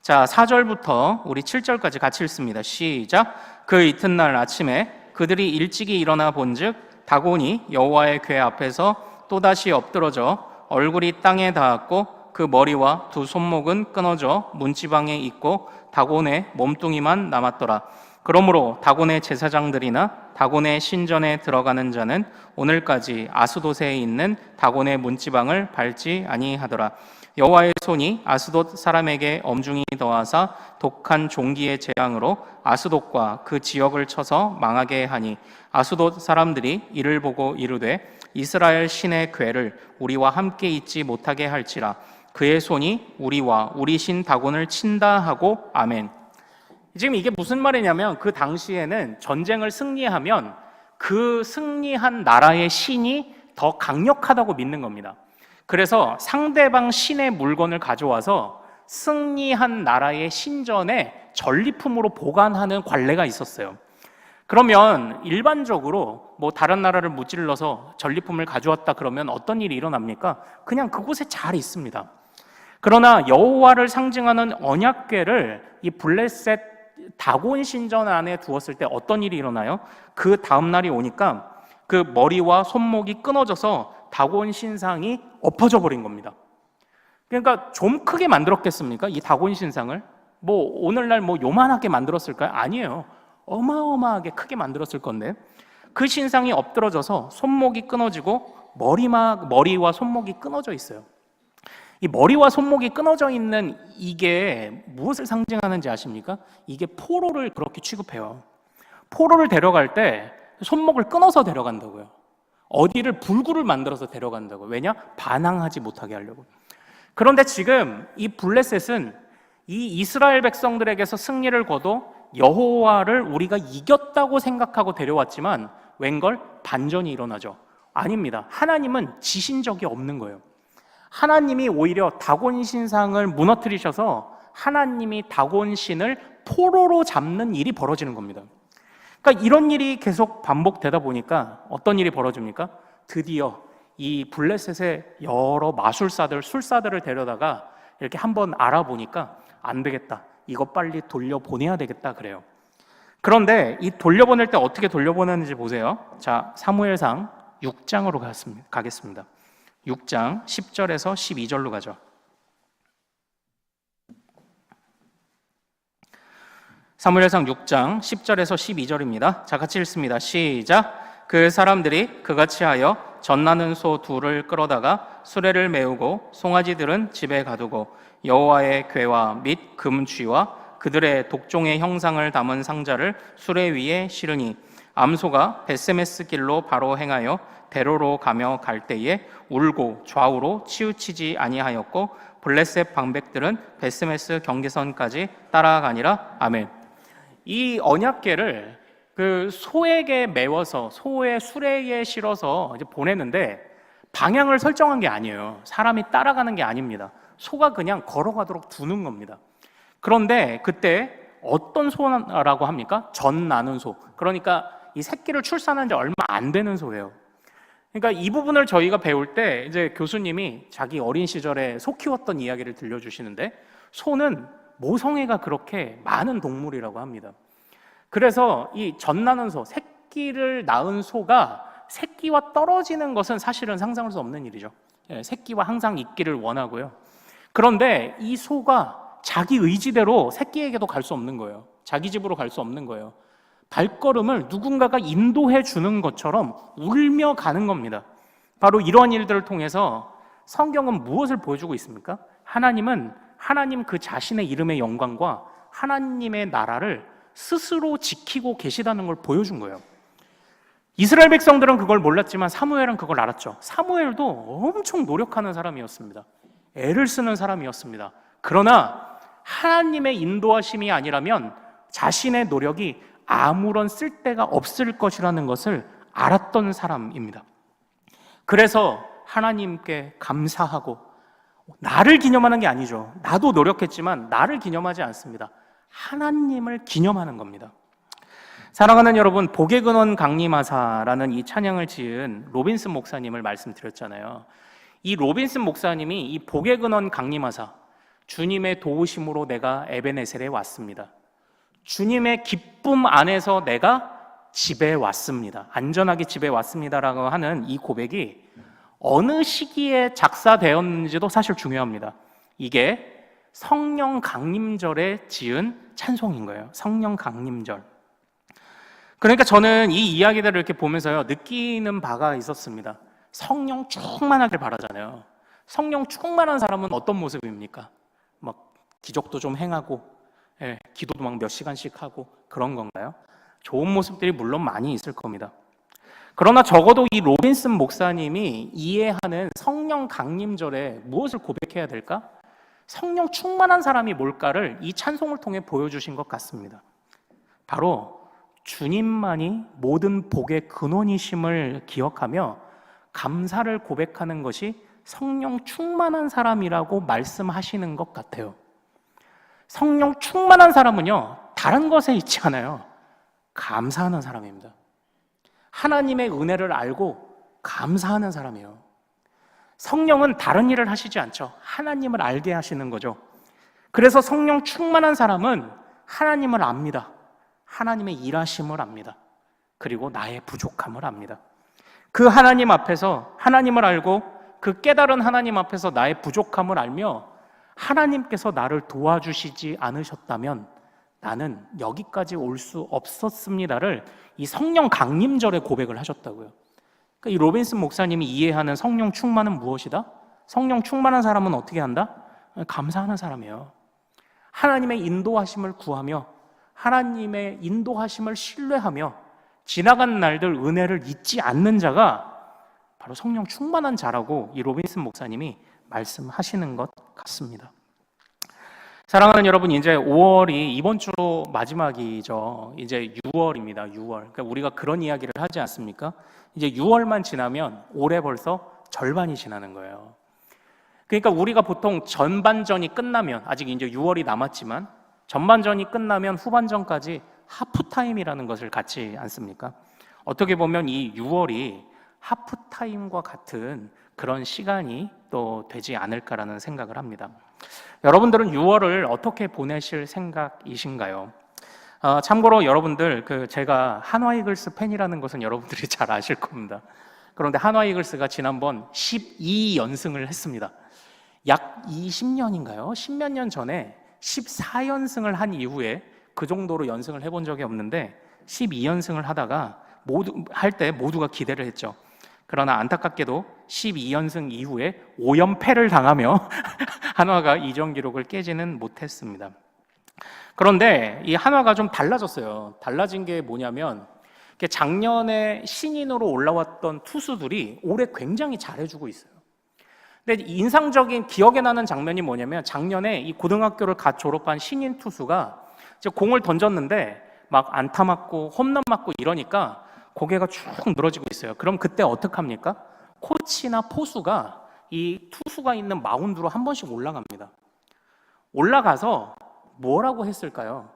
자, 4절부터 우리 7절까지 같이 읽습니다. 시작. 그 이튿날 아침에 그들이 일찍이 일어나 본즉 다곤이 여호와의 궤 앞에서 또다시 엎드러져 얼굴이 땅에 닿았고 그 머리와 두 손목은 끊어져 문지방에 있고 다곤의 몸뚱이만 남았더라. 그러므로 다곤의 제사장들이나 다곤의 신전에 들어가는 자는 오늘까지 아스돗에 있는 다곤의 문지방을 밟지 아니하더라. 여호와의 손이 아스돗 사람에게 엄중히 더하사 독한 종기의 재앙으로 아스돗과 그 지역을 쳐서 망하게 하니 아스돗 사람들이 이를 보고 이르되 이스라엘 신의 궤를 우리와 함께 있지 못하게 할지라. 그의 손이 우리와 우리 신 다곤을 친다 하고 아멘. 지금 이게 무슨 말이냐면 그 당시에는 전쟁을 승리하면 그 승리한 나라의 신이 더 강력하다고 믿는 겁니다. 그래서 상대방 신의 물건을 가져와서 승리한 나라의 신전에 전리품으로 보관하는 관례가 있었어요. 그러면 일반적으로 뭐 다른 나라를 무찔러서 전리품을 가져왔다 그러면 어떤 일이 일어납니까? 그냥 그곳에 잘 있습니다. 그러나 여호와를 상징하는 언약궤를 이 블레셋 다곤 신전 안에 두었을 때 어떤 일이 일어나요? 그 다음 날이 오니까 그 머리와 손목이 끊어져서 다곤 신상이 엎어져 버린 겁니다. 그러니까 좀 크게 만들었겠습니까? 이 다곤 신상을 뭐 오늘날 뭐 요만하게 만들었을까요? 아니에요. 어마어마하게 크게 만들었을 건데 그 신상이 엎드러져서 손목이 끊어지고 머리와 손목이 끊어져 있어요. 이 머리와 손목이 끊어져 있는 이게 무엇을 상징하는지 아십니까? 이게 포로를 그렇게 취급해요. 포로를 데려갈 때 손목을 끊어서 데려간다고요. 어디를 불구를 만들어서 데려간다고요. 왜냐? 반항하지 못하게 하려고. 그런데 지금 이 블레셋은 이 이스라엘 백성들에게서 승리를 거둬 여호와를 우리가 이겼다고 생각하고 데려왔지만 웬걸? 반전이 일어나죠. 아닙니다. 하나님은 지신 적이 없는 거예요. 하나님이 오히려 다곤 신상을 무너뜨리셔서 하나님이 다곤 신을 포로로 잡는 일이 벌어지는 겁니다. 그러니까 이런 일이 계속 반복되다 보니까 어떤 일이 벌어집니까? 드디어 이 블레셋의 여러 마술사들, 술사들을 데려다가 이렇게 한번 알아보니까 안 되겠다. 이거 빨리 돌려보내야 되겠다 그래요. 그런데 이 돌려보낼 때 어떻게 돌려보내는지 보세요. 자, 사무엘상 6장으로 가겠습니다. 6장 10절에서 12절로 가죠. 사무엘상 6장 10절에서 12절입니다. 자, 같이 읽습니다. 시작. 그 사람들이 그같이 하여 젖나는 소 둘을 끌어다가 수레를 메우고 송아지들은 집에 가두고 여호와의 궤와 및 금쥐와 그들의 독종의 형상을 담은 상자를 수레 위에 실으니 암소가 베세메스 길로 바로 행하여 대로로 가며 갈 때에 울고 좌우로 치우치지 아니하였고 블레셋 방백들은 베세메스 경계선까지 따라가니라. 아멘. 이 언약궤를 그 소에게 메워서 소의 수레에 실어서 이제 보내는데 방향을 설정한 게 아니에요. 사람이 따라가는 게 아닙니다. 소가 그냥 걸어가도록 두는 겁니다. 그런데 그때 어떤 소라고 합니까? 젖 나는 소. 그러니까 이 새끼를 출산한 지 얼마 안 되는 소예요. 그러니까 이 부분을 저희가 배울 때 이제 교수님이 자기 어린 시절에 소 키웠던 이야기를 들려주시는데, 소는 모성애가 그렇게 많은 동물이라고 합니다. 그래서 이 젖나는 소, 새끼를 낳은 소가 새끼와 떨어지는 것은 사실은 상상할 수 없는 일이죠. 새끼와 항상 있기를 원하고요. 그런데 이 소가 자기 의지대로 새끼에게도 갈 수 없는 거예요. 자기 집으로 갈 수 없는 거예요. 발걸음을 누군가가 인도해 주는 것처럼 울며 가는 겁니다. 바로 이러한 일들을 통해서 성경은 무엇을 보여주고 있습니까? 하나님은 하나님 그 자신의 이름의 영광과 하나님의 나라를 스스로 지키고 계시다는 걸 보여준 거예요. 이스라엘 백성들은 그걸 몰랐지만 사무엘은 그걸 알았죠. 사무엘도 엄청 노력하는 사람이었습니다. 애를 쓰는 사람이었습니다. 그러나 하나님의 인도하심이 아니라면 자신의 노력이 아무런 쓸데가 없을 것이라는 것을 알았던 사람입니다. 그래서 하나님께 감사하고, 나를 기념하는 게 아니죠. 나도 노력했지만 나를 기념하지 않습니다. 하나님을 기념하는 겁니다. 사랑하는 여러분, 복의 근원 강림하사라는 이 찬양을 지은 로빈슨 목사님을 말씀드렸잖아요. 이 로빈슨 목사님이 이 복의 근원 강림하사, 주님의 도우심으로 내가 에베네셀에 왔습니다. 주님의 기쁨 안에서 내가 집에 왔습니다. 안전하게 집에 왔습니다라고 하는 이 고백이 어느 시기에 작사되었는지도 사실 중요합니다. 이게 성령 강림절에 지은 찬송인 거예요. 성령 강림절. 그러니까 저는 이 이야기들을 이렇게 보면서요, 느끼는 바가 있었습니다. 성령 충만하길 바라잖아요. 성령 충만한 사람은 어떤 모습입니까? 막 기적도 좀 행하고, 기도도 막 몇 시간씩 하고 그런 건가요? 좋은 모습들이 물론 많이 있을 겁니다. 그러나 적어도 이 로빈슨 목사님이 이해하는 성령 강림절에 무엇을 고백해야 될까? 성령 충만한 사람이 뭘까를 이 찬송을 통해 보여주신 것 같습니다. 바로 주님만이 모든 복의 근원이심을 기억하며 감사를 고백하는 것이 성령 충만한 사람이라고 말씀하시는 것 같아요. 성령 충만한 사람은요, 다른 것에 있지 않아요. 감사하는 사람입니다. 하나님의 은혜를 알고 감사하는 사람이에요. 성령은 다른 일을 하시지 않죠. 하나님을 알게 하시는 거죠. 그래서 성령 충만한 사람은 하나님을 압니다. 하나님의 일하심을 압니다. 그리고 나의 부족함을 압니다. 그 하나님 앞에서 하나님을 알고 그 깨달은 하나님 앞에서 나의 부족함을 알며 하나님께서 나를 도와주시지 않으셨다면 나는 여기까지 올 수 없었습니다를 이 성령 강림절에 고백을 하셨다고요. 그러니까 이 로빈슨 목사님이 이해하는 성령 충만은 무엇이다? 성령 충만한 사람은 어떻게 한다? 감사하는 사람이에요. 하나님의 인도하심을 구하며 하나님의 인도하심을 신뢰하며 지나간 날들 은혜를 잊지 않는 자가 바로 성령 충만한 자라고 이 로빈슨 목사님이 말씀하시는 것 같습니다. 사랑하는 여러분, 이제 5월이 이번 주로 마지막이죠. 이제 6월입니다. 6월. 그러니까 우리가 그런 이야기를 하지 않습니까? 이제 6월만 지나면 올해 벌써 절반이 지나는 거예요. 그러니까 우리가 보통 전반전이 끝나면, 아직 이제 6월이 남았지만 전반전이 끝나면 후반전까지 하프타임이라는 것을 갖지 않습니까? 어떻게 보면 이 6월이 하프타임과 같은 그런 시간이 또 되지 않을까라는 생각을 합니다. 여러분들은 6월을 어떻게 보내실 생각이신가요? 참고로 여러분들, 제가 한화 이글스 팬이라는 것은 여러분들이 잘 아실 겁니다. 그런데 한화 이글스가 지난번 12연승을 했습니다. 약 20년인가요? 10몇 년 전에 14연승을 한 이후에 그 정도로 연승을 해본 적이 없는데 12연승을 하다가 할 때 모두가 기대를 했죠. 그러나 안타깝게도 12연승 이후에 5연패를 당하며 한화가 이전 기록을 깨지는 못했습니다. 그런데 이 한화가 좀 달라졌어요. 달라진 게 뭐냐면 작년에 신인으로 올라왔던 투수들이 올해 굉장히 잘해주고 있어요. 근데 인상적인 기억에 나는 장면이 뭐냐면 작년에 이 고등학교를 갓 졸업한 신인 투수가 이제 공을 던졌는데 막 안타 맞고 홈런 맞고 이러니까 고개가 쭉 늘어지고 있어요. 그럼 그때 어떡합니까? 코치나 포수가 이 투수가 있는 마운드로 한 번씩 올라갑니다. 올라가서 뭐라고 했을까요?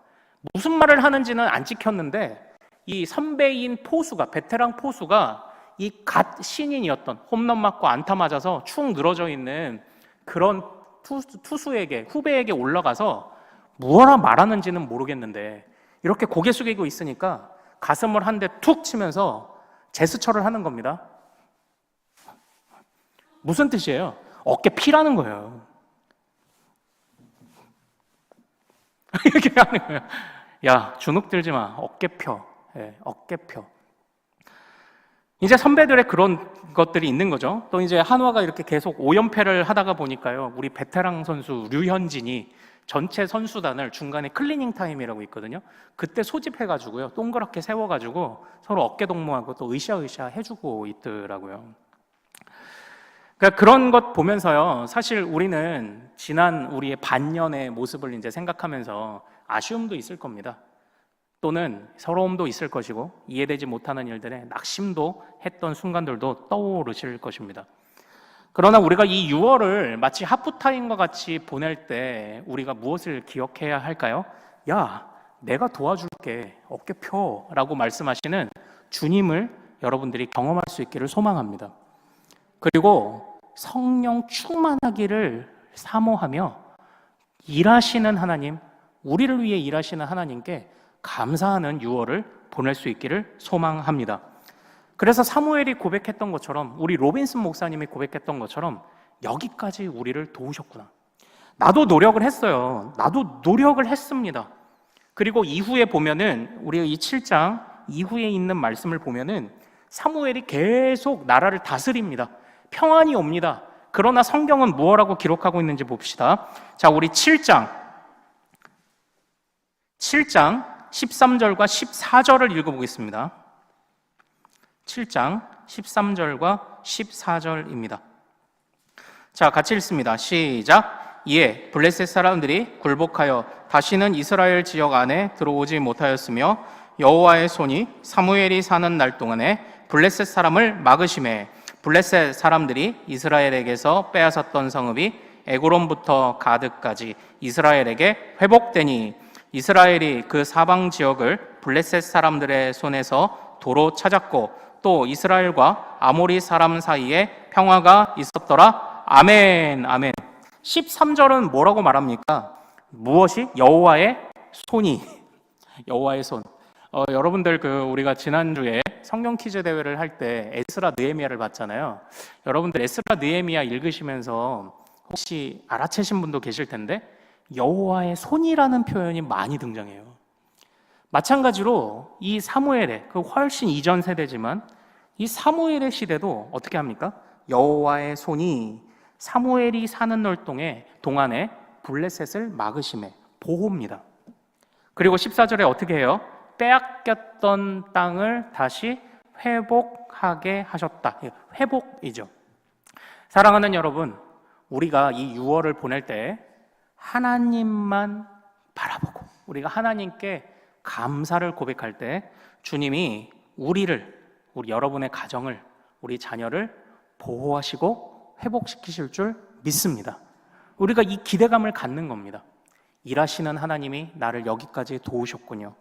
무슨 말을 하는지는 안 찍혔는데 이 선배인 포수가, 베테랑 포수가 이 갓 신인이었던 홈런 맞고 안타 맞아서 축 늘어져 있는 그런 투수에게, 후배에게 올라가서 뭐라 말하는지는 모르겠는데 이렇게 고개 숙이고 있으니까 가슴을 한 대 툭 치면서 제스처를 하는 겁니다. 무슨 뜻이에요? 어깨 피라는 거예요. 이렇게 하는 거예요. 야, 주눅 들지 마. 어깨 펴. 예, 어깨 펴. 이제 선배들의 그런 것들이 있는 거죠. 또 이제 한화가 이렇게 계속 5연패를 하다가 보니까요. 우리 베테랑 선수 류현진이 전체 선수단을 중간에 클리닝 타임이라고 있거든요. 그때 소집해가지고요. 동그랗게 세워가지고 서로 어깨 동무하고 또 으쌰으쌰 해주고 있더라고요. 그러니까 그런 것 보면서요. 사실 우리는 지난 우리의 반년의 모습을 이제 생각하면서 아쉬움도 있을 겁니다. 또는 서러움도 있을 것이고 이해되지 못하는 일들에 낙심도 했던 순간들도 떠오르실 것입니다. 그러나 우리가 이 6월을 마치 하프타임과 같이 보낼 때 우리가 무엇을 기억해야 할까요? 야, 내가 도와줄게, 어깨 펴 라고 말씀하시는 주님을 여러분들이 경험할 수 있기를 소망합니다. 그리고 성령 충만하기를 사모하며 일하시는 하나님, 우리를 위해 일하시는 하나님께 감사하는 6월을 보낼 수 있기를 소망합니다. 그래서 사무엘이 고백했던 것처럼, 우리 로빈슨 목사님이 고백했던 것처럼 여기까지 우리를 도우셨구나. 나도 노력을 했어요. 나도 노력을 했습니다. 그리고 이후에 보면은 우리 이 7장 이후에 있는 말씀을 보면은 사무엘이 계속 나라를 다스립니다. 평안이 옵니다. 그러나 성경은 무엇라고 기록하고 있는지 봅시다. 자, 우리 7장 13절과 14절을 읽어보겠습니다. 7장 13절과 14절입니다. 자, 같이 읽습니다. 시작. 이에 블레셋 사람들이 굴복하여 다시는 이스라엘 지역 안에 들어오지 못하였으며 여호와의 손이 사무엘이 사는 날 동안에 블레셋 사람을 막으심에 블레셋 사람들이 이스라엘에게서 빼앗았던 성읍이 에그론부터 가드까지 이스라엘에게 회복되니 이스라엘이 그 사방 지역을 블레셋 사람들의 손에서 도로 찾았고 또 이스라엘과 아모리 사람 사이에 평화가 있었더라. 아멘. 아멘. 13절은 뭐라고 말합니까? 무엇이? 여호와의 손이. 여호와의 손. 여러분들 우리가 지난주에 성경 퀴즈 대회를 할 때 에스라 느헤미야를 봤잖아요. 여러분들 에스라 느헤미야 읽으시면서 혹시 알아채신 분도 계실 텐데 여호와의 손이라는 표현이 많이 등장해요. 마찬가지로 이 사무엘의 훨씬 이전 세대지만 이 사무엘의 시대도 어떻게 합니까? 여호와의 손이 사무엘이 사는 날 동안에 블레셋을 막으심에 보호입니다. 그리고 14절에 어떻게 해요? 빼앗겼던 땅을 다시 회복하게 하셨다. 회복이죠. 사랑하는 여러분, 우리가 이 6월을 보낼 때 하나님만 바라보고 우리가 하나님께 감사를 고백할 때 주님이 우리 여러분의 가정을, 우리 자녀를 보호하시고 회복시키실 줄 믿습니다. 우리가 이 기대감을 갖는 겁니다. 일하시는 하나님이 나를 여기까지 도우셨군요.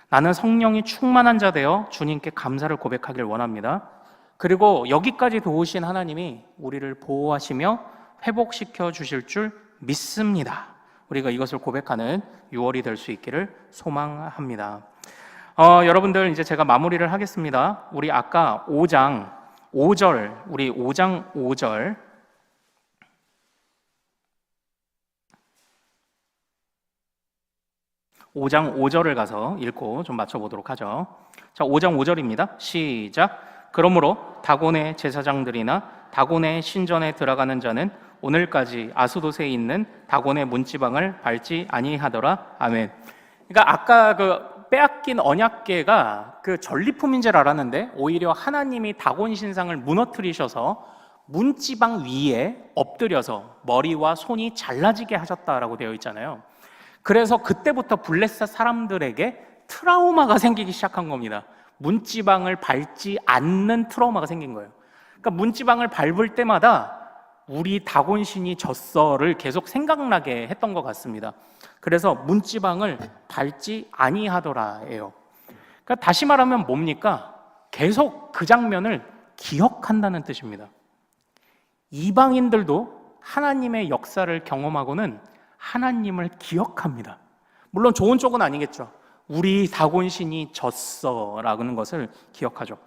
나는 성령이 충만한 자 되어 주님께 감사를 고백하길 원합니다. 그리고 여기까지 도우신 하나님이 우리를 보호하시며 회복시켜 주실 줄 믿습니다. 우리가 이것을 고백하는 6월이 될 수 있기를 소망합니다. 여러분들 이제 제가 마무리를 하겠습니다. 우리 아까 5장 5절, 우리 5장 5절 5장 5절을 가서 읽고 좀 맞춰보도록 하죠. 자, 5장 5절입니다. 시작. 그러므로 다곤의 제사장들이나 다곤의 신전에 들어가는 자는 오늘까지 아스돗에 있는 다곤의 문지방을 밟지 아니하더라. 아멘. 그러니까 아까 빼앗긴 언약궤가 전리품인 줄 알았는데 오히려 하나님이 다곤 신상을 무너뜨리셔서 문지방 위에 엎드려서 머리와 손이 잘라지게 하셨다라고 되어 있잖아요. 그래서 그때부터 블레셋 사람들에게 트라우마가 생기기 시작한 겁니다. 문지방을 밟지 않는 트라우마가 생긴 거예요. 그러니까 문지방을 밟을 때마다 우리 다곤신이 졌어를 계속 생각나게 했던 것 같습니다. 그래서 문지방을 밟지 아니하더라예요. 그러니까 다시 말하면 뭡니까? 계속 그 장면을 기억한다는 뜻입니다. 이방인들도 하나님의 역사를 경험하고는 하나님을 기억합니다. 물론 좋은 쪽은 아니겠죠. 우리 다곤신이 졌어라는 것을 기억하죠.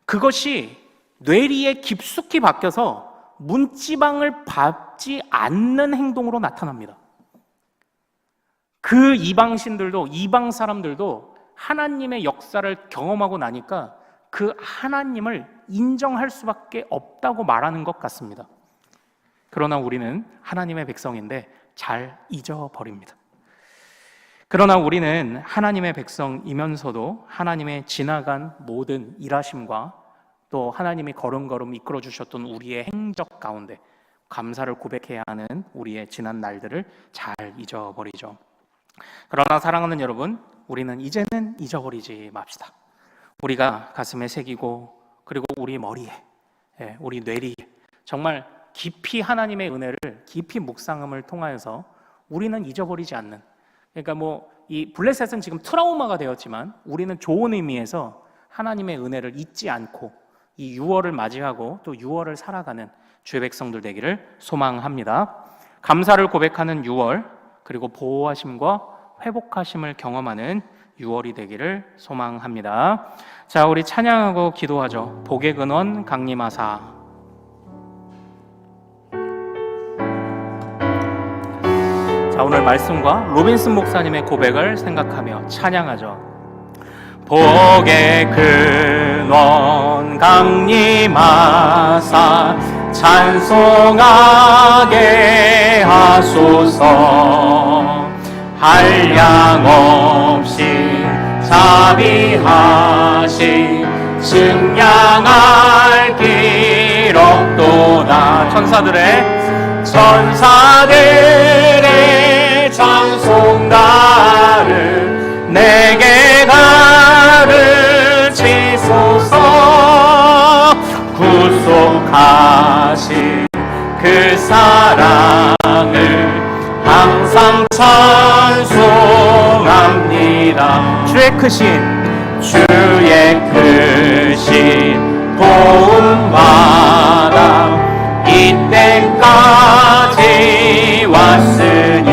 그것이 뇌리에 깊숙이 박혀서 문지방을 밟지 않는 행동으로 나타납니다. 그 이방신들도, 이방 사람들도 하나님의 역사를 경험하고 나니까 그 하나님을 인정할 수밖에 없다고 말하는 것 같습니다. 그러나 우리는 하나님의 백성인데 잘 잊어버립니다. 그러나 우리는 하나님의 백성이면서도 하나님의 지나간 모든 일하심과 또 하나님이 걸음걸음 이끌어 주셨던 우리의 행적 가운데 감사를 고백해야 하는 우리의 지난 날들을 잘 잊어버리죠. 그러나 사랑하는 여러분, 우리는 이제는 잊어버리지 맙시다. 우리가 가슴에 새기고 그리고 우리 머리에, 우리 뇌리에 정말 깊이 하나님의 은혜를 깊이 묵상함을 통하여서 우리는 잊어버리지 않는, 그러니까 이 블레셋은 지금 트라우마가 되었지만 우리는 좋은 의미에서 하나님의 은혜를 잊지 않고 이 6월을 맞이하고 또 6월을 살아가는 주의 백성들 되기를 소망합니다. 감사를 고백하는 6월, 그리고 보호하심과 회복하심을 경험하는 6월이 되기를 소망합니다. 자, 우리 찬양하고 기도하죠. 복의 근원 강림하사. 자, 오늘 말씀과 로빈슨 목사님의 고백을 생각하며 찬양하죠. 복의 근원 강림하사 찬송하게 하소서. 한량없이 자비하시 증량할 길 없도다. 천사들의 찬송가를 내게 가르치소서. 구속하신 그 사랑을 항상 찬송합니다. 주의 크신 도움마다 이때까지 왔으니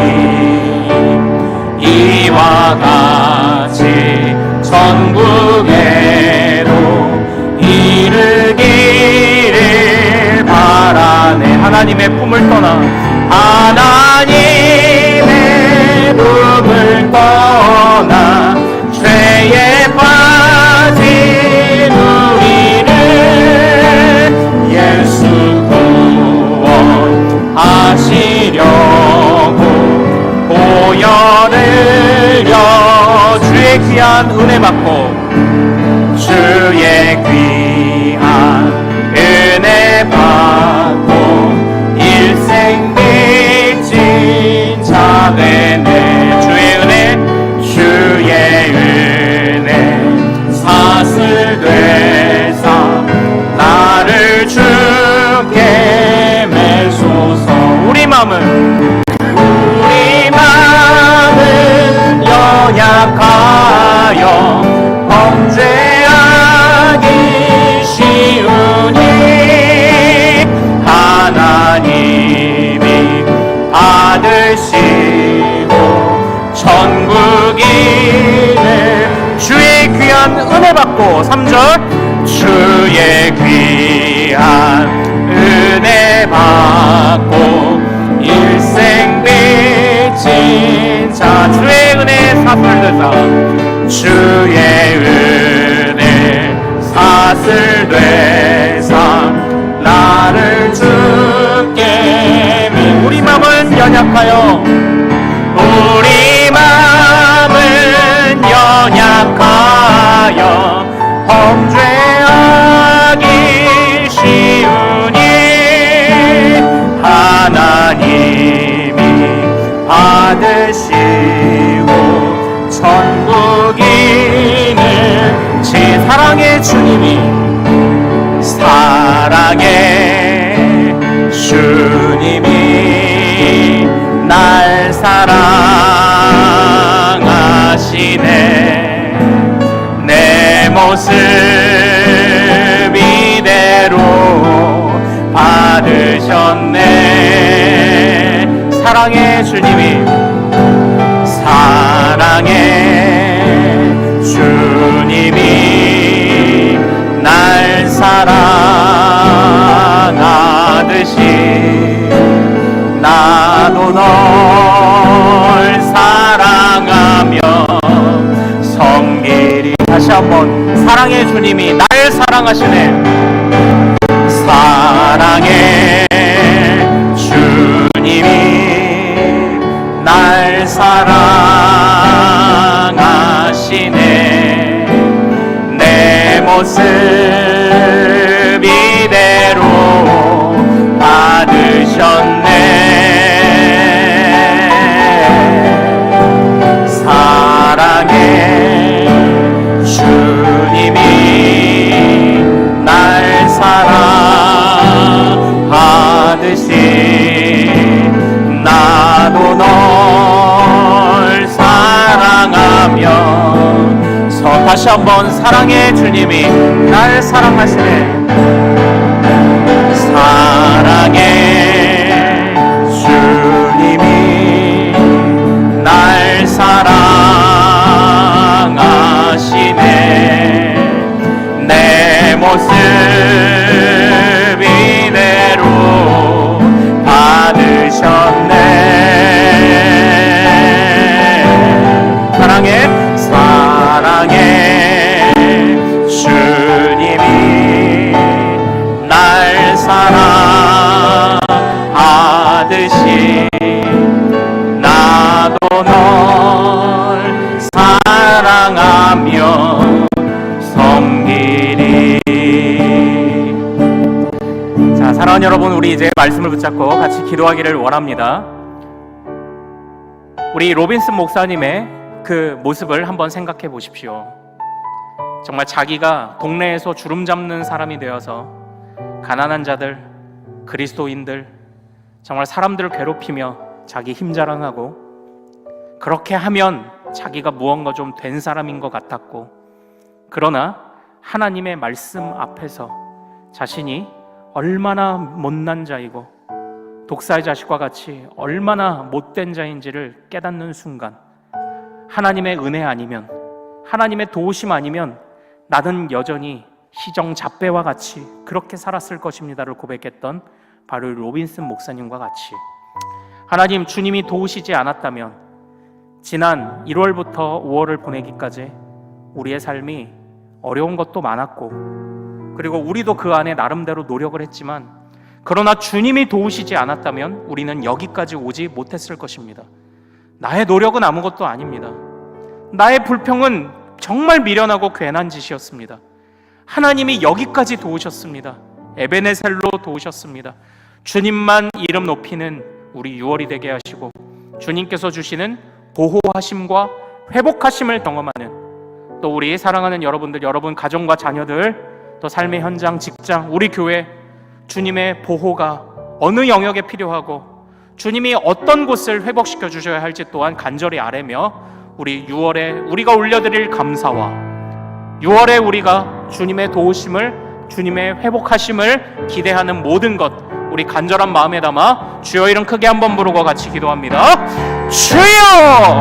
이와 같이 천국에로 이르기를 바라네. 하나님의 품을 떠나 죄에 빠진 우리를 예수 구원하시려고 보혈을 려 주의 귀한 은혜 받고 일생 빚진 자 되네. 주의 은혜 사슬 되사 나를 주께 매소서. 우리 마음은 연약하여 범죄하기 쉬우니 하나님이 받으시고 천국인을 주의 귀한 은혜 받고 3절 주의 귀한 은혜 받고 일생 빚진 자 주의 은혜 사슬되사 주의 은혜 사슬되사 나를 주께 우리 마음은 연약하여 범죄하기 쉬우니 하나님이 받으시고 천국인을 사랑의 주님이 날 사랑 모습 이대로 받으셨네. 사랑의 주님이, 사랑의 주님이 날 사랑하듯이 나도 널 사랑하며 섬기리. 다시 한번, 사랑의 주님이 날 사랑하시네. 사랑의 주님이 날 사랑하시네. 내 모습 이대로 받으셨네. 사랑의 주님이 날 사랑하듯이 나도 널 사랑하며 다시 한번, 사랑의 주님이 날 사랑하시네. 사랑의 주님이 날 사랑하시네. 내 모습 이대로 받으셨네. 사랑의 주님이 날 사랑하듯이 나도 널 사랑하며 섬기리. 자, 사랑하는 여러분, 우리 이제 말씀을 붙잡고 같이 기도하기를 원합니다. 우리 로빈슨 목사님의 그 모습을 한번 생각해 보십시오. 정말 자기가 동네에서 주름 잡는 사람이 되어서 가난한 자들, 그리스도인들, 정말 사람들을 괴롭히며 자기 힘 자랑하고, 그렇게 하면 자기가 무언가 좀 된 사람인 것 같았고, 그러나 하나님의 말씀 앞에서 자신이 얼마나 못난 자이고 독사의 자식과 같이 얼마나 못된 자인지를 깨닫는 순간, 하나님의 은혜 아니면, 하나님의 도우심 아니면 나는 여전히 시정잡배와 같이 그렇게 살았을 것입니다를 고백했던 바로 로빈슨 목사님과 같이, 하나님, 주님이 도우시지 않았다면 지난 1월부터 5월을 보내기까지 우리의 삶이 어려운 것도 많았고, 그리고 우리도 그 안에 나름대로 노력을 했지만, 그러나 주님이 도우시지 않았다면 우리는 여기까지 오지 못했을 것입니다. 나의 노력은 아무것도 아닙니다. 나의 불평은 정말 미련하고 괜한 짓이었습니다. 하나님이 여기까지 도우셨습니다. 에베네셀로 도우셨습니다. 주님만 이름 높이는 우리 6월이 되게 하시고, 주님께서 주시는 보호하심과 회복하심을 경험하는, 또 우리 사랑하는 여러분들, 여러분 가정과 자녀들, 또 삶의 현장, 직장, 우리 교회, 주님의 보호가 어느 영역에 필요하고 주님이 어떤 곳을 회복시켜 주셔야 할지 또한 간절히 아뢰며, 우리 6월에 우리가 올려드릴 감사와 6월에 우리가 주님의 도우심을, 주님의 회복하심을 기대하는 모든 것, 우리 간절한 마음에 담아 주여 이름 크게 한번 부르고 같이 기도합니다. 주여!